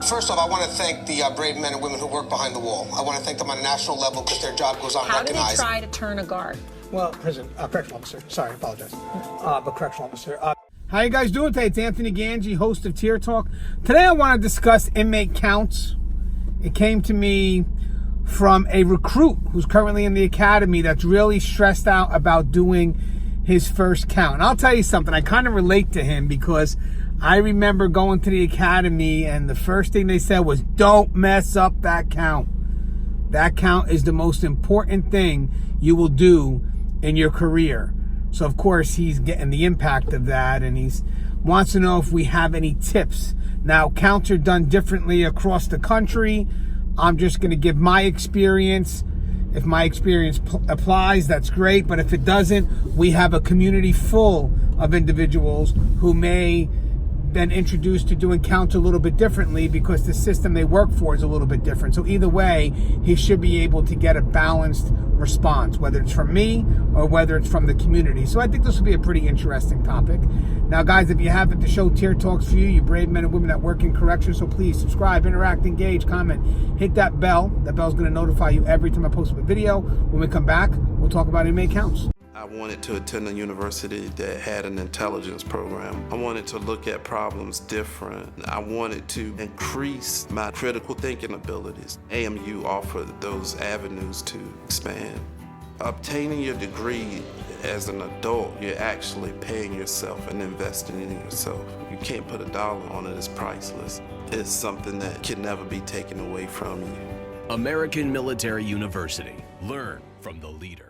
First off, I want to thank the brave men and women who work behind the wall. I want to thank them on a national level because their job goes unrecognized. How do they try to turn a guard? Well, correctional officer. Sorry, I apologize. But correctional officer. How you guys doing today? It's Anthony Gangi, host of Tier Talk. Today I want to discuss Inmate Counts. It came to me from a recruit who's currently in the academy that's really stressed out about doing his first count. And I'll tell you something, I kind of relate to him because I remember going to the academy and the first thing they said was, don't mess up that count. That count is the most important thing you will do in your career. So of course he's getting the impact of that, and he wants to know if we have any tips. Now, counts are done differently across the country. I'm just going to give my experience. If my experience applies, that's great. But if it doesn't, we have a community full of individuals who may been introduced to doing counts a little bit differently because the system they work for is a little bit different. So either way, he should be able to get a balanced response, whether it's from me or whether it's from the community. So I think this will be a pretty interesting topic. Now, guys, if you haven't, the show Tier Talks for you brave men and women that work in corrections. So please subscribe, interact, engage, comment, hit that bell. That bell's going to notify you every time I post a video. When we come back, we'll talk about Inmate Counts. I wanted to attend a university that had an intelligence program. I wanted to look at problems different. I wanted to increase my critical thinking abilities. AMU offered those avenues to expand. Obtaining your degree as an adult, you're actually paying yourself and investing in yourself. You can't put a dollar on it, it's priceless. It's something that can never be taken away from you. American Military University. Learn from the leader.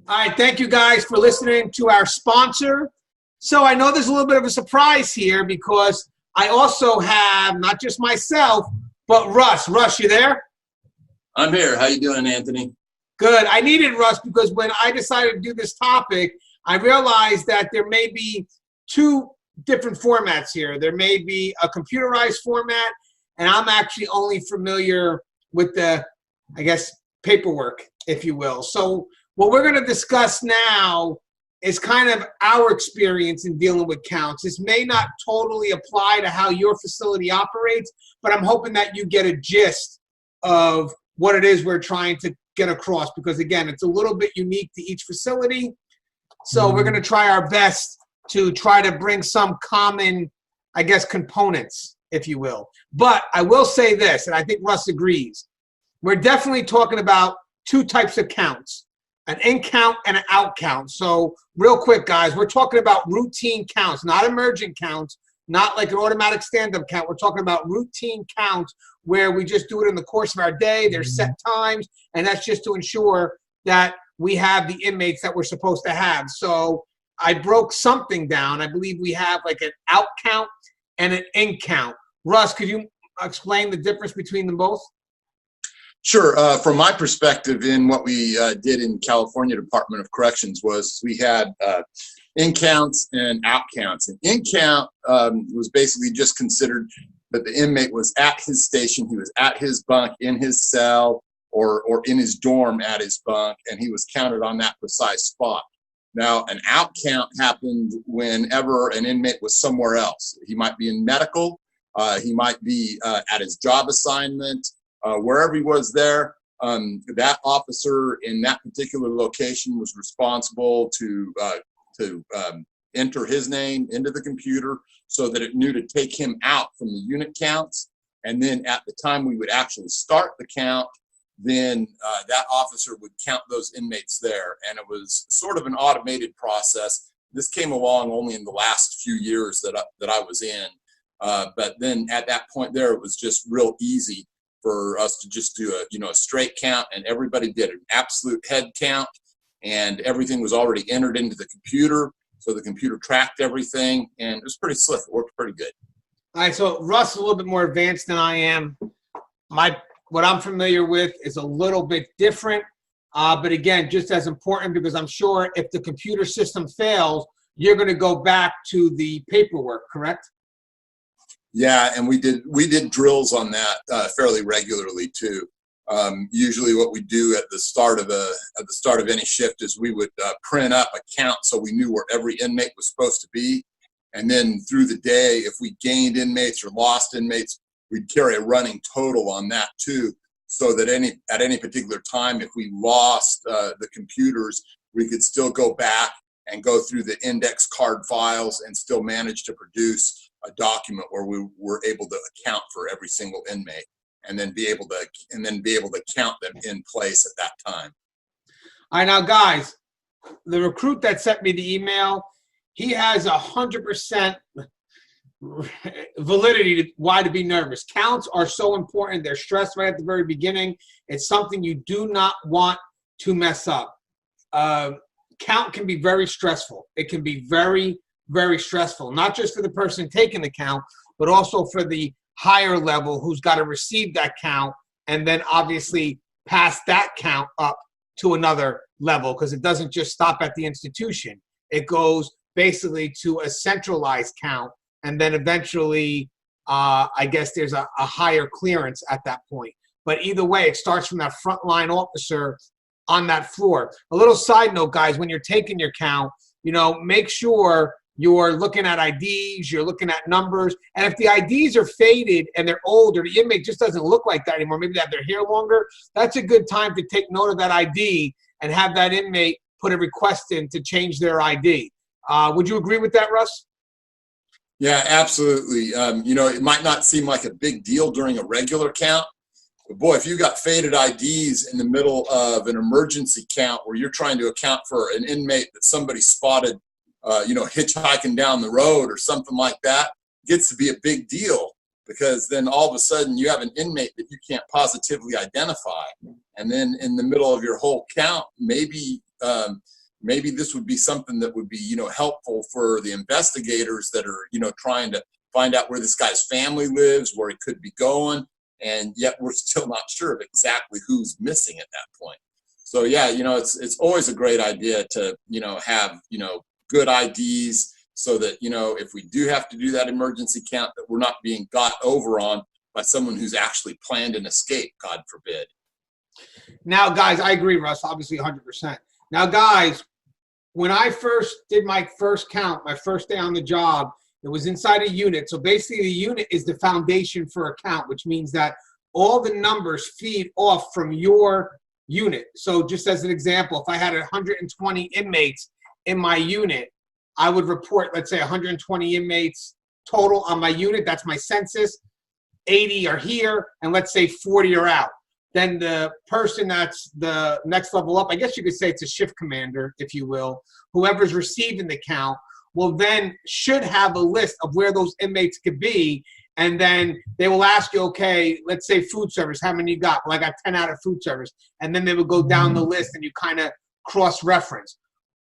All right, thank you guys for listening to our sponsor. So I know there's a little bit of a surprise here because I also have not just myself, but Russ. Russ, you there? I'm here. How you doing, Anthony? Good. I needed Russ because when I decided to do this topic, I realized that there may be two different formats here. There may be a computerized format, and I'm actually only familiar with the, I guess, paperwork, if you will. So what we're going to discuss now is kind of our experience in dealing with counts. This may not totally apply to how your facility operates, but I'm hoping that you get a gist of what it is we're trying to get across because, again, it's a little bit unique to each facility. So we're going to try our best to try to bring some common, I guess, components, if you will. But I will say this, and I think Russ agrees. We're definitely talking about two types of counts. An in count and an out count. So real quick, guys, we're talking about routine counts, not emergent counts, not like an automatic stand-up count. We're talking about routine counts where we just do it in the course of our day. There's set times, and that's just to ensure that we have the inmates that we're supposed to have. So I broke something down. I believe we have like an out count and an in count. Russ, could you explain the difference between them both? Sure. From my perspective, in what we did in California Department of Corrections was we had in counts and out counts. And in count was basically just considered that the inmate was at his station, he was at his bunk, in his cell, or in his dorm at his bunk, and he was counted on that precise spot. Now, an out count happened whenever an inmate was somewhere else. He might be in medical, he might be at his job assignment, wherever he was there, that officer in that particular location was responsible to enter his name into the computer so that it knew to take him out from the unit counts. And then at the time we would actually start the count, then that officer would count those inmates there. And it was sort of an automated process. This came along only in the last few years that I was in. But then at that point there, it was just real easy for us to just do a straight count, and everybody did an absolute head count, and everything was already entered into the computer, so the computer tracked everything, and it was pretty slick. It worked pretty good. All right, so Russ is a little bit more advanced than I am. What I'm familiar with is a little bit different, but again, just as important because I'm sure if the computer system fails, you're going to go back to the paperwork, correct? Yeah, and we did drills on that fairly regularly too. Usually, what we do at the start of any shift is we would print up a count so we knew where every inmate was supposed to be, and then through the day, if we gained inmates or lost inmates, we'd carry a running total on that too, so that at any particular time, if we lost the computers, we could still go back and go through the index card files and still manage to produce a document where we were able to account for every single inmate, and then be able to count them in place at that time. All right, now guys, the recruit that sent me the email, he has 100% validity to why to be nervous. Counts are so important. They're stressed right at the very beginning. It's something you do not want to mess up. Count can be very stressful. It can be very, very stressful, not just for the person taking the count, but also for the higher level who's got to receive that count and then obviously pass that count up to another level, because it doesn't just stop at the institution. It goes basically to a centralized count, and then eventually, I guess there's a higher clearance at that point. But either way, it starts from that frontline officer on that floor. A little side note, guys, when you're taking your count, make sure you're looking at IDs, you're looking at numbers, and if the IDs are faded and they're old, or the inmate just doesn't look like that anymore, maybe they have their hair longer, that's a good time to take note of that ID and have that inmate put a request in to change their ID. Would you agree with that, Russ? Yeah, absolutely. It might not seem like a big deal during a regular count, but boy, if you got faded IDs in the middle of an emergency count where you're trying to account for an inmate that somebody spotted, hitchhiking down the road or something like that, gets to be a big deal, because then all of a sudden you have an inmate that you can't positively identify. And then in the middle of your whole count, maybe this would be something that would be, helpful for the investigators that are, trying to find out where this guy's family lives, where he could be going, and yet we're still not sure of exactly who's missing at that point. So yeah, it's always a great idea to, have, good IDs, so that, if we do have to do that emergency count, that we're not being got over on by someone who's actually planned an escape, God forbid. Now, guys, I agree, Russ, obviously 100%. Now, guys, when I first did my first count, my first day on the job, it was inside a unit. So basically the unit is the foundation for a count, which means that all the numbers feed off from your unit. So just as an example, if I had 120 inmates in my unit, I would report, let's say 120 inmates total on my unit. That's my census. 80 are here, and let's say 40 are out. Then the person that's the next level up, I guess you could say it's a shift commander, if you will, whoever's receiving the count, will then should have a list of where those inmates could be. And then they will ask you, okay, let's say food service, how many you got? Well, I got 10 out of food service. And then they would go down the list and you kind of cross-reference.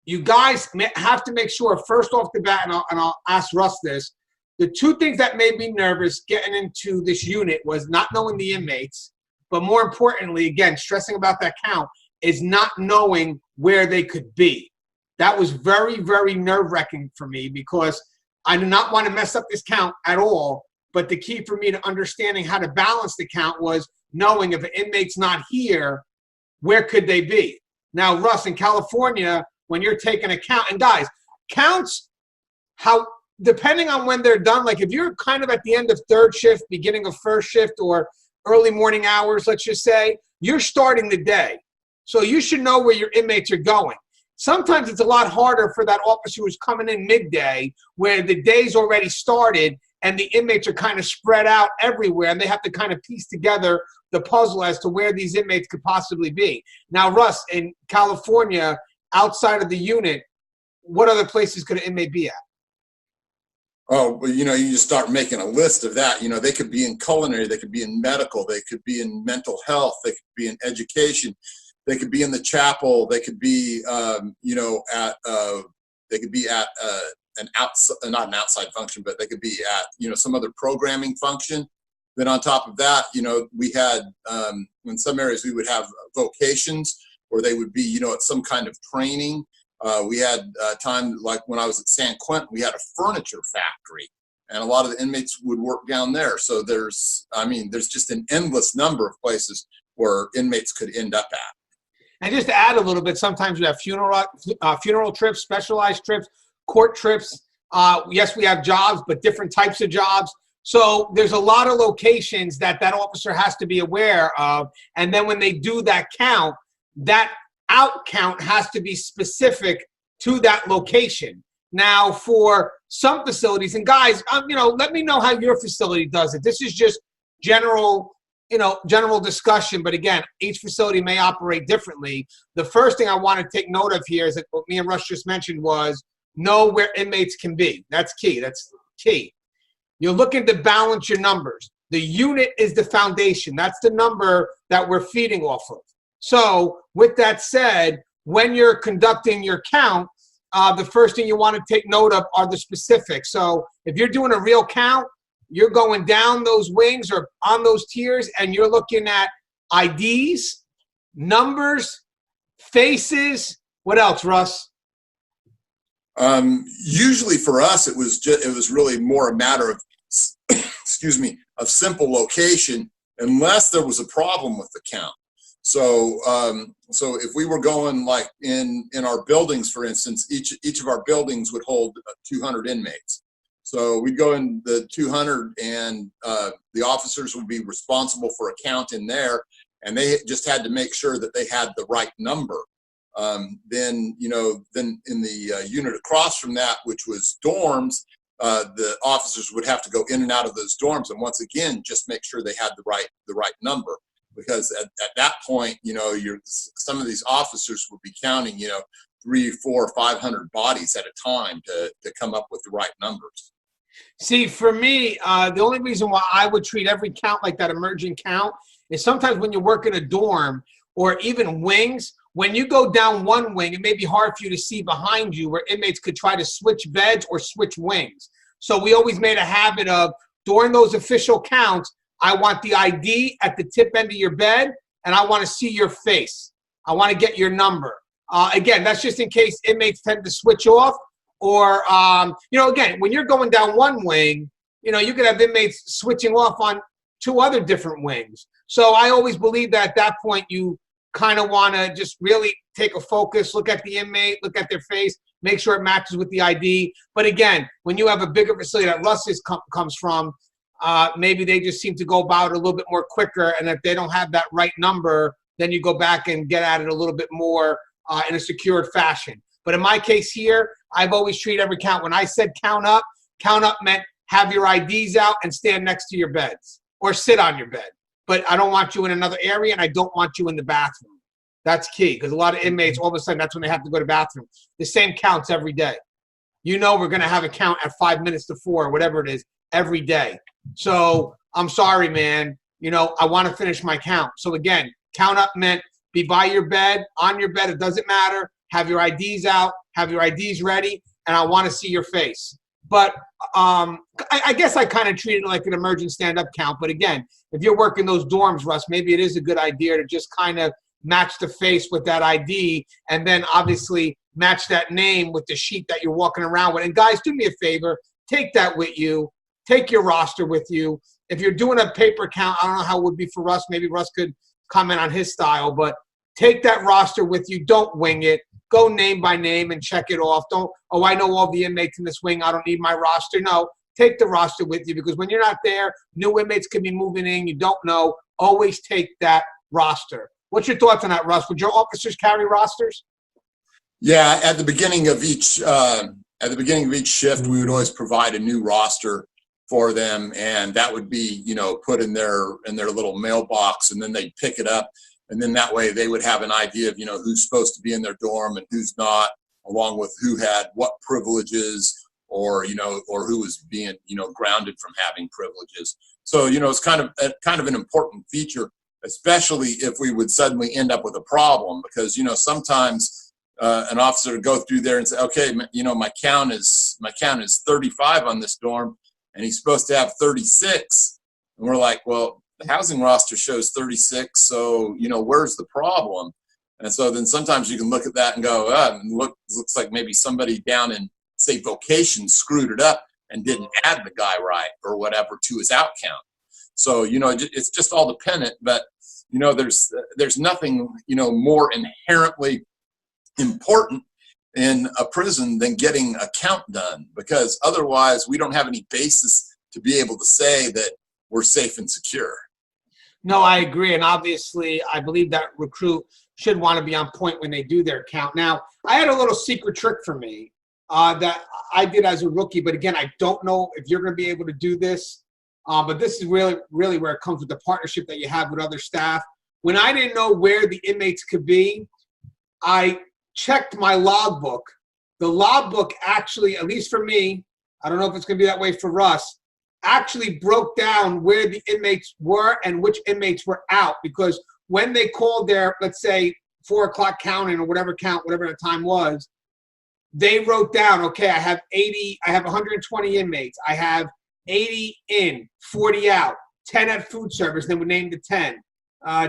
You guys have to make sure, first off the bat, and I'll ask Russ this, the two things that made me nervous getting into this unit was not knowing the inmates, but more importantly, again, stressing about that count, is not knowing where they could be. That was very, very nerve-wracking for me, because I do not want to mess up this count at all. But the key for me to understanding how to balance the count was knowing if an inmate's not here, where could they be? Now, Russ, in California, when you're taking a count, and guys, counts, depending on when they're done, like if you're kind of at the end of third shift, beginning of first shift, or early morning hours, let's just say, you're starting the day. So you should know where your inmates are going. Sometimes it's a lot harder for that officer who's coming in midday, where the day's already started and the inmates are kind of spread out everywhere, and they have to kind of piece together the puzzle as to where these inmates could possibly be. Now, Russ, in California, outside of the unit, what other places could an inmate be at? Oh, well, you just start making a list of that. They could be in culinary, they could be in medical, they could be in mental health, they could be in education, they could be in the chapel, they could be, they could be at not an outside function, but they could be at, some other programming function. Then on top of that, we had, in some areas we would have vocations, or they would be, at some kind of training. We had time, like when I was at San Quentin, we had a furniture factory, and a lot of the inmates would work down there. So there's just an endless number of places where inmates could end up at. And just to add a little bit, sometimes we have funeral trips, specialized trips, court trips. Yes, we have jobs, but different types of jobs. So there's a lot of locations that officer has to be aware of. And then when they do that count, that out count has to be specific to that location. Now, for some facilities, and guys, let me know how your facility does it. This is just general discussion. But again, each facility may operate differently. The first thing I want to take note of here is that what me and Russ just mentioned was know where inmates can be. That's key. That's key. You're looking to balance your numbers. The unit is the foundation. That's the number that we're feeding off of. So with that said, when you're conducting your count, the first thing you want to take note of are the specifics. So if you're doing a real count, you're going down those wings or on those tiers, and you're looking at IDs, numbers, faces. What else, Russ? Usually for us, it was really more a matter of, excuse me, of simple location, unless there was a problem with the count. So, so if we were going like in our buildings, for instance, each of our buildings would hold 200 inmates. So we'd go in the 200, and the officers would be responsible for a count in there, and they just had to make sure that they had the right number. Then in the unit across from that, which was dorms, the officers would have to go in and out of those dorms, and once again, just make sure they had the right number. Because at that point, some of these officers would be counting, 300, 400, 500 bodies at a time to come up with the right numbers. See, for me, the only reason why I would treat every count like that emerging count is sometimes when you work in a dorm or even wings, when you go down one wing, it may be hard for you to see behind you where inmates could try to switch beds or switch wings. So we always made a habit of, during those official counts, I want the ID at the tip end of your bed, and I want to see your face. I want to get your number. Again, that's just in case inmates tend to switch off. Or, again, when you're going down one wing, you could have inmates switching off on 2 other different wings. So I always believe that at that point, you kind of want to just really take a focus, look at the inmate, look at their face, make sure it matches with the ID. But again, when you have a bigger facility that Russ comes from, maybe they just seem to go about it a little bit more quicker, and if they don't have that right number, then you go back and get at it a little bit more in a secured fashion. But in my case here, I've always treated every count. When I said count up meant have your IDs out and stand next to your beds or sit on your bed. But I don't want you in another area, and I don't want you in the bathroom. That's key, because a lot of inmates, all of a sudden, that's when they have to go to the bathroom. The same counts every day. We're going to have a count at 5 minutes to 4 or whatever it is every day. So I'm sorry, man. I want to finish my count. So again, count up meant be by your bed, on your bed. It doesn't matter. Have your IDs out, have your IDs ready, and I want to see your face. But I guess I kind of treat it like an emergent stand-up count. But again, if you're working those dorms, Russ, maybe it is a good idea to just kind of match the face with that ID, and then obviously match that name with the sheet that you're walking around with. And guys, do me a favor, take that with you. Take your roster with you. If you're doing a paper count, I don't know how it would be for Russ. Maybe Russ could comment on his style, but take that roster with you. Don't wing it. Go name by name and check it off. Don't, I know all the inmates in this wing. I don't need my roster. No, take the roster with you, because when you're not there, new inmates could be moving in. You don't know. Always take that roster. What's your thoughts on that, Russ? Would your officers carry rosters? Yeah, at the beginning of each shift, we would always provide a new roster for them, and that would be, put in their little mailbox, and then they'd pick it up, and then that way they would have an idea of, who's supposed to be in their dorm and who's not, along with who had what privileges, or who was being, grounded from having privileges. So, it's kind of an important feature, especially if we would suddenly end up with a problem, because, sometimes an officer would go through there and say, okay, my count is 35 on this dorm, and he's supposed to have 36. And we're like, well, the housing roster shows 36, so, where's the problem? And so then sometimes you can look at that and go, looks like maybe somebody down in, say, vocation screwed it up and didn't add the guy right or whatever to his out count. So, it's just all dependent, but, there's nothing, more inherently important in a prison than getting a count done, because otherwise we don't have any basis to be able to say that we're safe and secure. No, I agree. And obviously, I believe that recruit should want to be on point when they do their count. Now, I had a little secret trick for me that I did as a rookie. But again, I don't know if you're going to be able to do this. But this is really, really where it comes with the partnership that you have with other staff. When I didn't know where the inmates could be, I checked my logbook. The logbook actually, at least for me, I don't know if it's going to be that way for Russ, actually broke down where the inmates were and which inmates were out, because when they called their, let's say, 4 o'clock counting or whatever the time was, they wrote down, okay, I have 120 inmates. I have 80 in, 40 out, 10 at food service, they would name the 10.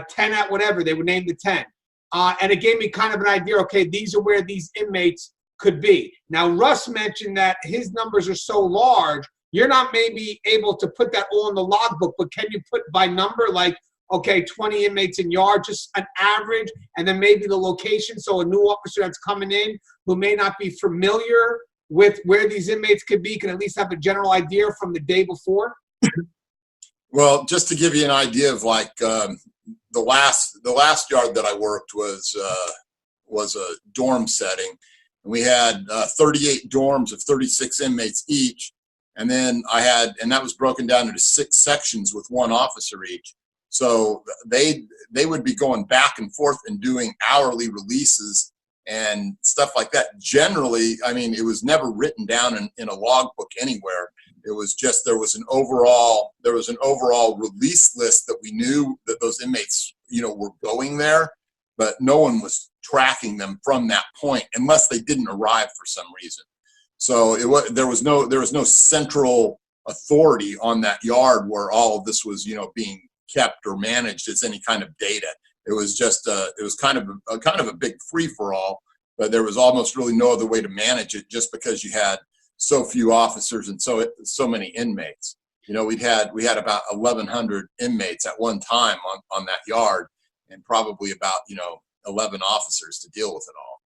10 at whatever, they would name the 10. And it gave me kind of an idea, okay, these are where these inmates could be. Now, Russ mentioned that his numbers are so large, you're not maybe able to put that all in the logbook, but can you put by number, like, okay, 20 inmates in yard, just an average, and then maybe the location, so a new officer that's coming in who may not be familiar with where these inmates could be can at least have a general idea from the day before? Well, just to give you an idea of like the last yard that I worked was a dorm setting, and we had 38 dorms of 36 inmates each, and then and that was broken down into 6 sections with 1 officer each. So they would be going back and forth and doing hourly releases and stuff like that. Generally, I mean, it was never written down in a logbook anywhere. It was just there was an overall release list that we knew that those inmates, were going there, but no one was tracking them from that point unless they didn't arrive for some reason. So there was no central authority on that yard where all of this was, being kept or managed as any kind of data. It was just it was kind of a big free for all, but there was almost really no other way to manage it just because you had so few officers and so many inmates. We had about 1,100 inmates at one time on that yard, and probably about 11 officers to deal with it all.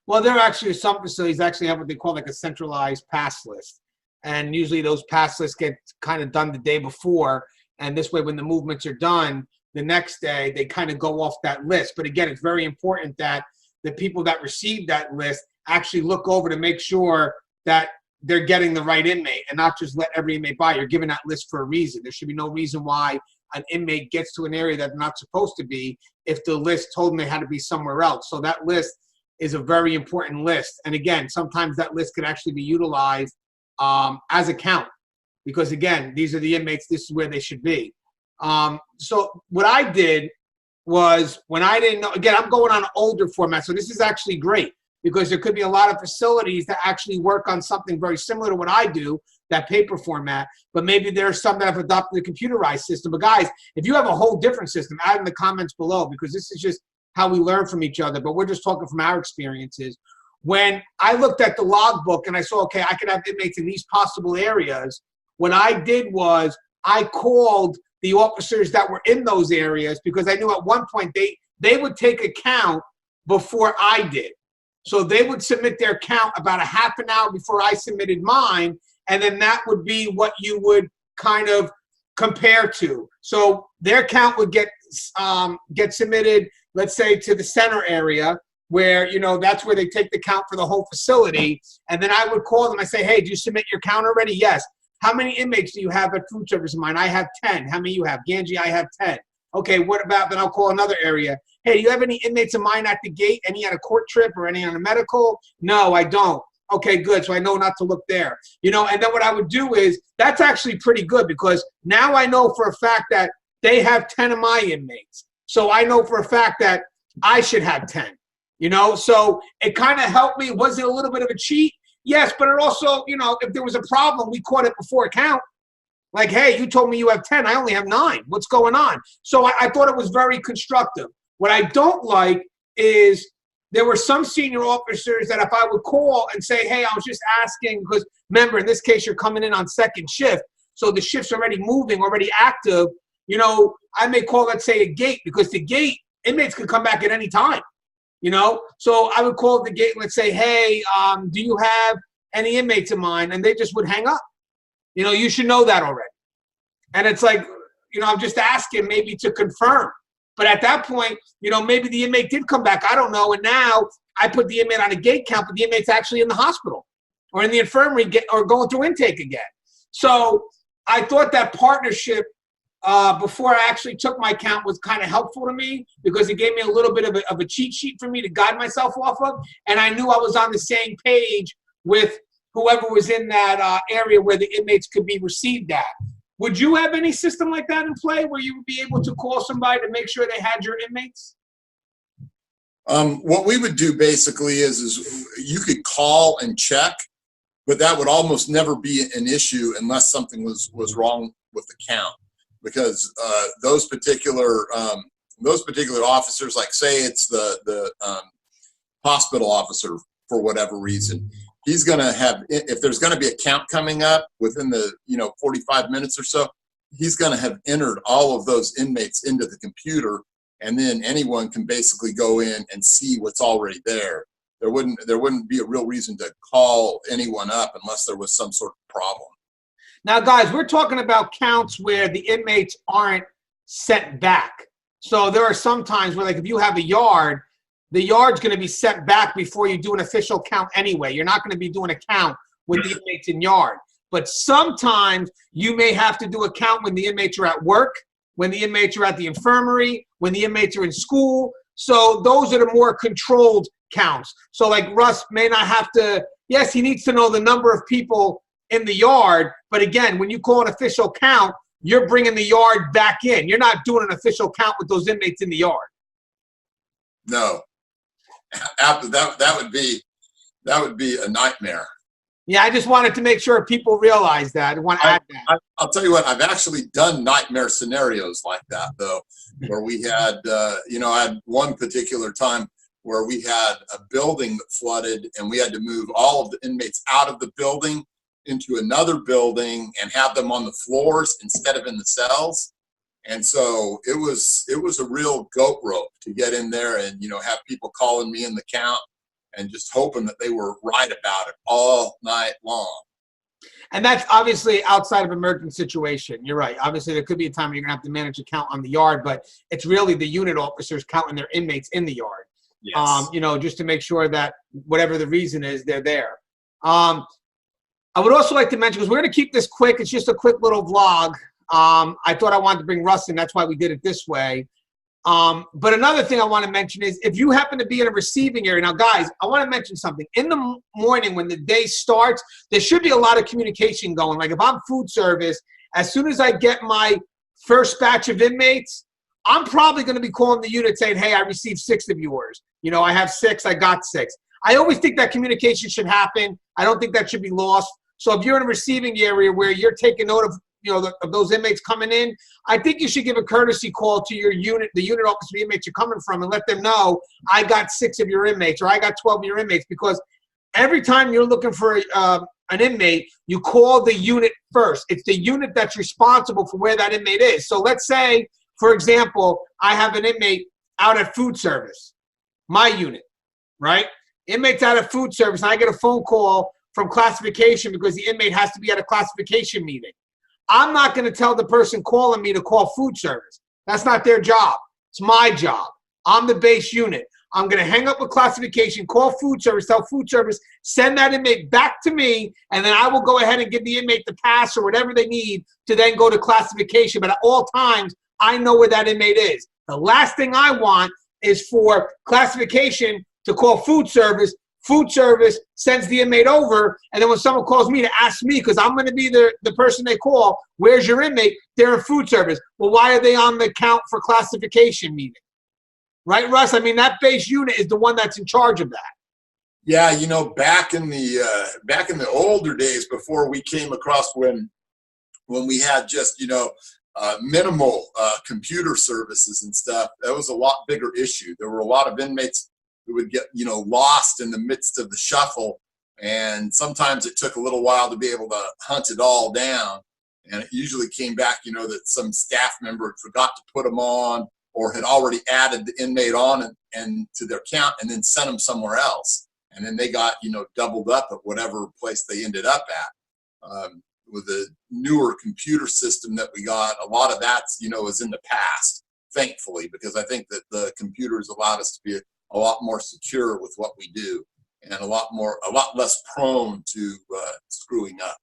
Well, there actually some facilities actually have what they call like a centralized pass list, and usually those pass lists get kind of done the day before, and this way when the movements are done the next day, they kind of go off that list. But again, it's very important that the people that receive that list actually look over to make sure that they're getting the right inmate and not just let every inmate by. You're given that list for a reason. There should be no reason why an inmate gets to an area that's not supposed to be if the list told them they had to be somewhere else. So that list is a very important list. And again, sometimes that list could actually be utilized as a count, because again, these are the inmates, this is where they should be. So what I did was, when I didn't know, again, I'm going on an older format, so this is actually great, because there could be a lot of facilities that actually work on something very similar to what I do, that paper format, but maybe there's some that have adopted the computerized system. But guys, if you have a whole different system, add in the comments below, because this is just how we learn from each other, but we're just talking from our experiences. When I looked at the logbook and I saw, okay, I could have inmates in these possible areas, what I did was I called the officers that were in those areas, because I knew at one point they would take a count before I did. So they would submit their count about a half an hour before I submitted mine, and then that would be what you would kind of compare to. So their count would get submitted, let's say, to the center area, where, that's where they take the count for the whole facility. And then I would call them. I say, hey, did you submit your count already? Yes. How many inmates do you have at food service in mine? I have 10. How many you have? Gangi, I have 10. Okay, what about, then I'll call another area. Hey, do you have any inmates of mine at the gate? Any on a court trip or any on a medical? No, I don't. Okay, good. So I know not to look there. And then what I would do is, that's actually pretty good, because now I know for a fact that they have 10 of my inmates. So I know for a fact that I should have 10. So it kind of helped me. Was it a little bit of a cheat? Yes, but it also, if there was a problem, we caught it before count. Like, hey, you told me you have 10. I only have 9. What's going on? So I thought it was very constructive. What I don't like is there were some senior officers that if I would call and say, hey, I was just asking, because remember, in this case, you're coming in on second shift. So the shift's already moving, already active. I may call, let's say, a gate, because the gate, inmates could come back at any time. So I would call the gate and let's say, hey, do you have any inmates of mine? And they just would hang up. You should know that already. And it's like, I'm just asking maybe to confirm. But at that point, maybe the inmate did come back. I don't know. And now I put the inmate on a gate count, but the inmate's actually in the hospital or in the infirmary or going through intake again. So I thought that partnership before I actually took my count was kind of helpful to me because it gave me a little bit of a cheat sheet for me to guide myself off of. And I knew I was on the same page with whoever was in that area where the inmates could be received at. Would you have any system like that in play where you would be able to call somebody to make sure they had your inmates? What we would do basically is you could call and check, but that would almost never be an issue unless something was wrong with the count, because those particular officers, like say it's the hospital officer for whatever reason, he's going to have, if there's going to be a count coming up within the 45 minutes or so, he's going to have entered all of those inmates into the computer, and then anyone can basically go in and see what's already there. There wouldn't be a real reason to call anyone up unless there was some sort of problem. Now, guys, we're talking about counts where the inmates aren't sent back. So there are some times where, like, if you have a yard, the yard's going to be sent back before you do an official count anyway. You're not going to be doing a count with the inmates in yard. But sometimes you may have to do a count when the inmates are at work, when the inmates are at the infirmary, when the inmates are in school. So those are the more controlled counts. So like Russ may not have to, yes, he needs to know the number of people in the yard. But again, when you call an official count, you're bringing the yard back in. You're not doing an official count with those inmates in the yard. No. After that would be a nightmare. Yeah, I just wanted to make sure people realize that. I want to add that. I'll tell you what, I've actually done nightmare scenarios like that, though, where we had, I had one particular time where we had a building that flooded, and we had to move all of the inmates out of the building into another building and have them on the floors instead of in the cells. And so it was a real goat rope to get in there and, have people calling me in the count and just hoping that they were right about it all night long. And that's obviously outside of emergent situation. You're right. Obviously, there could be a time where you're going to have to manage a count on the yard, but it's really the unit officers counting their inmates in the yard. Yes. Just to make sure that whatever the reason is, they're there. I would also like to mention, because we're going to keep this quick, it's just a quick little vlog. I thought I wanted to bring Russ in. That's why we did it this way. But another thing I want to mention is if you happen to be in a receiving area. Now, guys, I want to mention something. In the morning when the day starts, there should be a lot of communication going. Like if I'm food service, as soon as I get my first batch of inmates, I'm probably going to be calling the unit saying, hey, I received 6 of yours. I have 6. I got 6. I always think that communication should happen. I don't think that should be lost. So if you're in a receiving area where you're taking note of of those inmates coming in, I think you should give a courtesy call to your unit, the unit office of the inmates you're coming from, and let them know, I got 6 of your inmates or I got 12 of your inmates, because every time you're looking for an inmate, you call the unit first. It's the unit that's responsible for where that inmate is. So let's say, for example, I have an inmate out at food service, my unit, right? Inmate's out at food service, and I get a phone call from classification because the inmate has to be at a classification meeting. I'm not going to tell the person calling me to call food service. That's not their job. It's my job. I'm the base unit. I'm going to hang up with classification, call food service, tell food service, send that inmate back to me, and then I will go ahead and give the inmate the pass or whatever they need to then go to classification. But at all times, I know where that inmate is. The last thing I want is for classification to call food service. Food service sends the inmate over, and then when someone calls me to ask me, because I'm going to be the person they call, where's your inmate? They're in food service. Well, why are they on the count for classification meeting? Right, Russ? I mean, that base unit is the one that's in charge of that. Yeah, back in the older days before we came across when we had just minimal computer services and stuff, that was a lot bigger issue. There were a lot of inmates who would get, lost in the midst of the shuffle. And sometimes it took a little while to be able to hunt it all down. And it usually came back, that some staff member had forgot to put them on or had already added the inmate on and to their count and then sent them somewhere else. And then they got, doubled up at whatever place they ended up at. the newer computer system that we got, a lot of that's, is in the past, thankfully, because I think that the computers allowed us to be a lot more secure with what we do and a lot less prone to screwing up.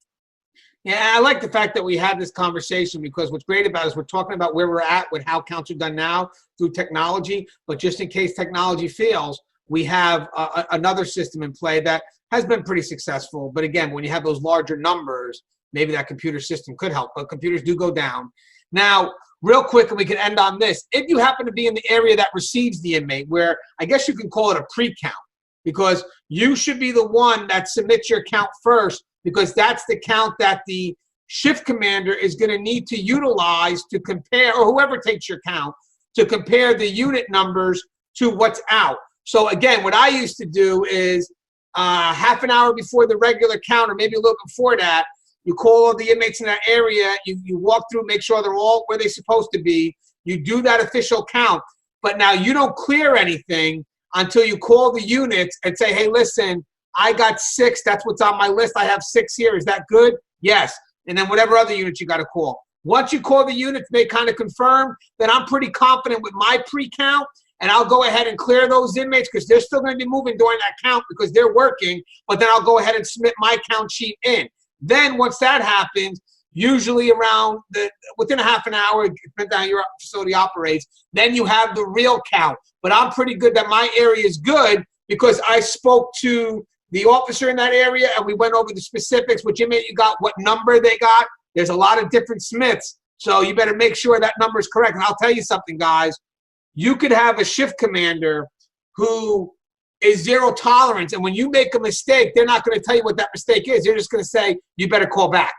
Yeah, I like the fact that we had this conversation, because what's great about it is we're talking about where we're at with how counts are done now through technology. But just in case technology fails, we have another system in play that has been pretty successful. But again, when you have those larger numbers, maybe that computer system could help. But computers do go down. Now, real quick, and we can end on this. If you happen to be in the area that receives the inmate, where I guess you can call it a pre-count, because you should be the one that submits your count first, because that's the count that the shift commander is going to need to utilize to compare, or whoever takes your count, to compare the unit numbers to what's out. So again, what I used to do is half an hour before the regular count, or maybe a little before that, you call all the inmates in that area, you walk through, make sure they're all where they're supposed to be. You do that official count, but now you don't clear anything until you call the units and say, hey, listen, I got 6. That's what's on my list. I have 6 here. Is that good? Yes. And then whatever other units you got to call. Once you call the units, they kind of confirm, then I'm pretty confident with my pre-count, and I'll go ahead and clear those inmates, because they're still going to be moving during that count because they're working, but then I'll go ahead and submit my count sheet in. Then once that happens, usually around within a half an hour, depending on how your facility operates, then you have the real count. But I'm pretty good that my area is good, because I spoke to the officer in that area and we went over the specifics, which inmate you got, what number they got. There's a lot of different Smiths, so you better make sure that number is correct. And I'll tell you something, guys. You could have a shift commander who is zero tolerance, and when you make a mistake, they're not going to tell you what that mistake is. They're just going to say, you better call back.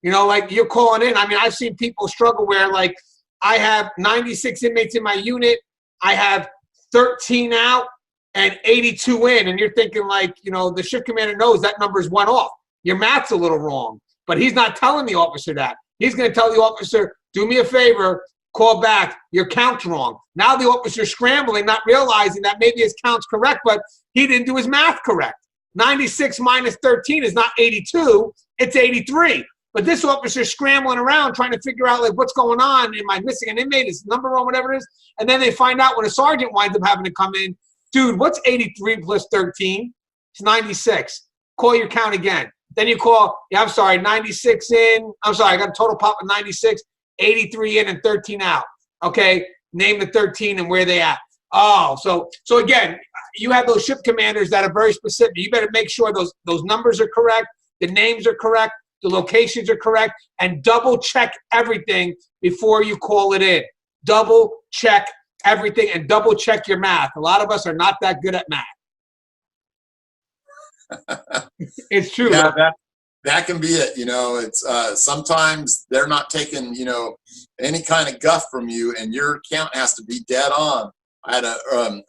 Like you're calling in. I mean, I've seen people struggle where, like, I have 96 inmates in my unit. I have 13 out and 82 in. And you're thinking, like, the shift commander knows that number's 1 off. Your math's a little wrong. But he's not telling the officer that. He's going to tell the officer, do me a favor, call back. Your count's wrong. Now the officer's scrambling, not realizing that maybe his count's correct, but he didn't do his math correct. 96 minus 13 is not 82. It's 83. But this officer's scrambling around trying to figure out, like, what's going on? Am I missing an inmate? Is the number wrong? Whatever it is. And then they find out when a sergeant winds up having to come in, dude, what's 83 plus 13? It's 96. Call your count again. Then you call, I'm sorry, 96 in. I'm sorry, I got a total pop of 96, 83 in and 13 out. Okay, name the 13 and where they at. Oh, so again, you have those shift commanders that are very specific. You better make sure those numbers are correct, the names are correct, the locations are correct, and double check everything before you call it in. Double check everything and double check your math. A lot of us are not that good at math. It's true. Yeah, that can be it. It's sometimes they're not taking, any kind of guff from you, and your count has to be dead on. I had a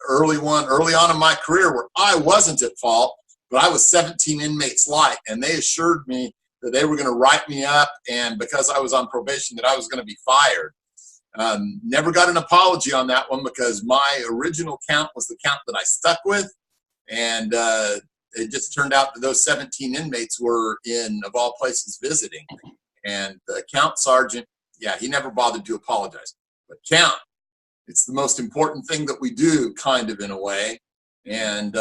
early on in my career where I wasn't at fault, but I was 17 inmates light, and they assured me that they were going to write me up, and because I was on probation, that I was going to be fired. Never got an apology on that one, because my original count was the count that I stuck with, and it just turned out that those 17 inmates were in, of all places, visiting. And the count sergeant, he never bothered to apologize. But count, it's the most important thing that we do, kind of, in a way. And,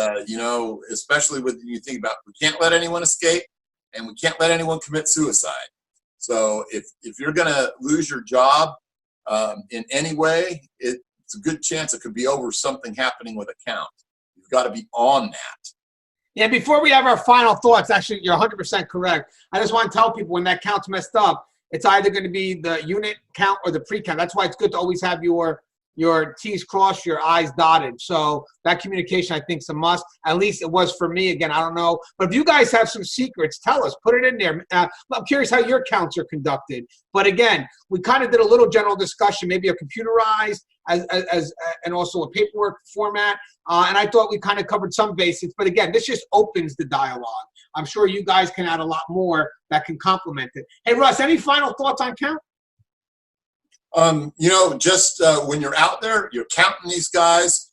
especially when you think about, we can't let anyone escape, and we can't let anyone commit suicide. So if you're going to lose your job in any way, it's a good chance it could be over something happening with a count. You've got to be on that. Yeah, before we have our final thoughts, actually, you're 100% correct. I just want to tell people, when that count's messed up, it's either going to be the unit count or the pre-count. That's why it's good to always have your T's crossed, your I's dotted. So that communication, I think, is a must. At least it was for me. Again, I don't know. But if you guys have some secrets, tell us. Put it in there. I'm curious how your counts are conducted. But again, we kind of did a little general discussion, maybe a computerized and also a paperwork format. And I thought we kind of covered some basics. But again, this just opens the dialogue. I'm sure you guys can add a lot more that can complement it. Hey, Russ, any final thoughts on count? Just when you're out there, you're counting these guys,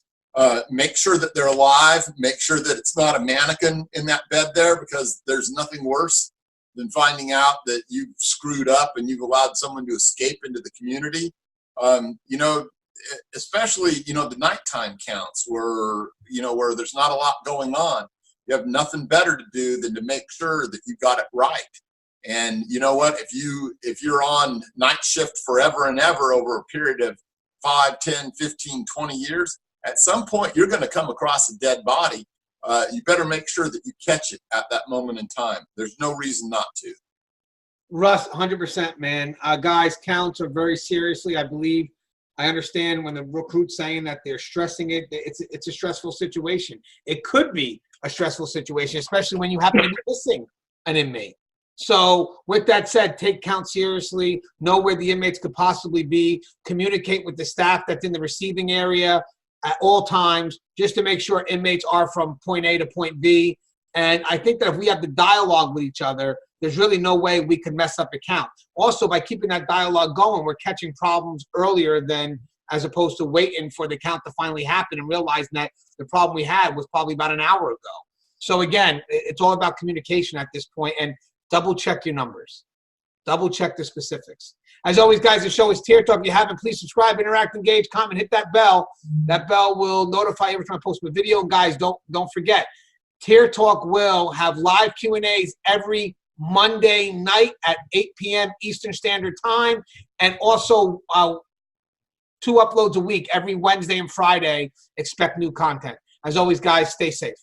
make sure that they're alive, make sure that it's not a mannequin in that bed there, because there's nothing worse than finding out that you've screwed up and you've allowed someone to escape into the community. You know, especially, you know, the nighttime counts where there's not a lot going on. You have nothing better to do than to make sure that you got it right. And you know what, if you're on night shift forever and ever over a period of 5, 10, 15, 20 years, at some point you're going to come across a dead body. You better make sure that you catch it at that moment in time. There's no reason not to. Russ, 100%, man. Guys, counts are very seriously, I believe. I understand when the recruit's saying that they're stressing it. It's a stressful situation. It could be a stressful situation, especially when you happen to be missing an inmate. So with that said, take count seriously, know where the inmates could possibly be, communicate with the staff that's in the receiving area at all times, just to make sure inmates are from point A to point B. And I think that if we have the dialogue with each other, there's really no way we can mess up a count. Also, by keeping that dialogue going, we're catching problems earlier than as opposed to waiting for the count to finally happen and realizing that the problem we had was probably about an hour ago. So again, it's all about communication at this point, and double check your numbers. Double check the specifics. As always, guys, the show is Tier Talk. If you haven't, please subscribe, interact, engage, comment, hit that bell. That bell will notify you every time I post a video. Guys, don't forget, Tier Talk will have live Q&As every Monday night at 8 p.m. Eastern Standard Time, and also 2 uploads a week every Wednesday and Friday. Expect new content. As always, guys, stay safe.